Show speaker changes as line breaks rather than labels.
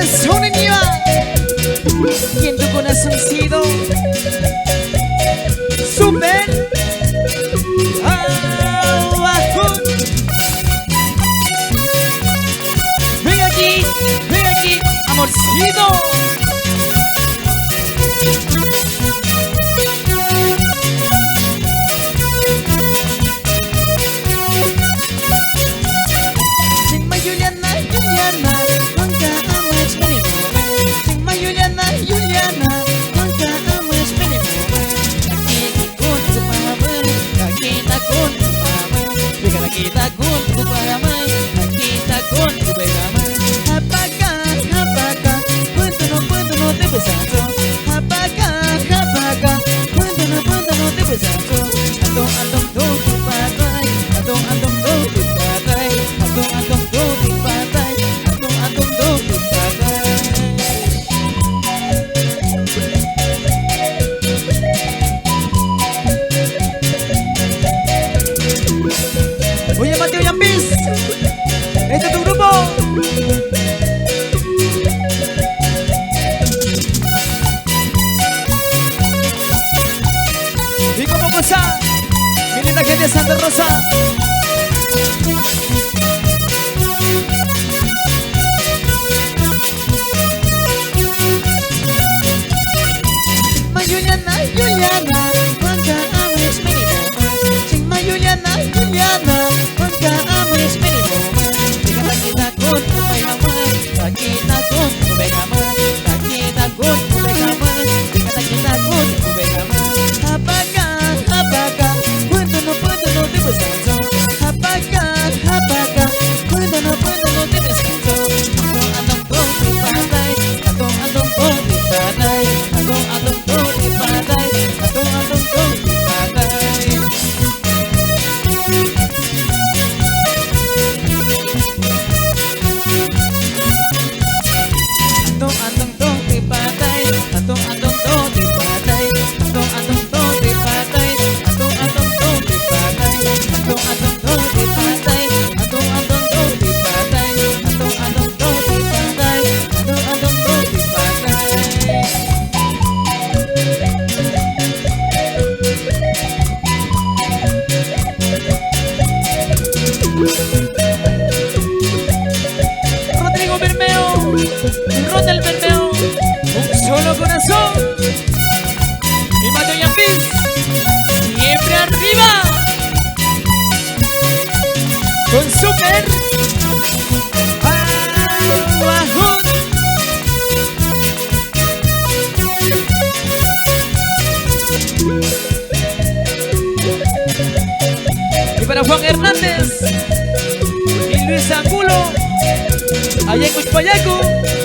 corazón en Iba y en tu corazoncito Super abajo. Ven aquí, amorcito.
Kita kuntu paramai, kita kuntu beramai.
Apakah, punto no te besazo. Apakah, punto no te besazo. Atong do di patay, atong do di patay, atong do di patay, atong do di patay. Oye, Mateo Yambis, este es tu grupo. ¿Y cómo pasa? Mi linda gente de Santa Rosa. Juliana, Juanca, ames menino. Chingma Juliana, Juanca, ames menino. Kita kun tu begamai, kita kun tu begamai, kita kun tu begamai, kita kun tu begamai. Apakah, punto no te besazo. Apakah, punto no te besazo. Atong do di patay, atong do di patay, atong do di patay, atong do di patay. Atong do di patay, atong do di patay, atong do di patay, atong do di patay, atong do di patay, atong do di patay, atong do di patay, atong do di patay. Rodrigo Bermeo, Rodel Bermeo, un solo corazón. Y Mateo Yambis, siempre arriba. Con Super abajo. Y para Juan Hernández y Luis Angulo, allá en Cuchpayaco.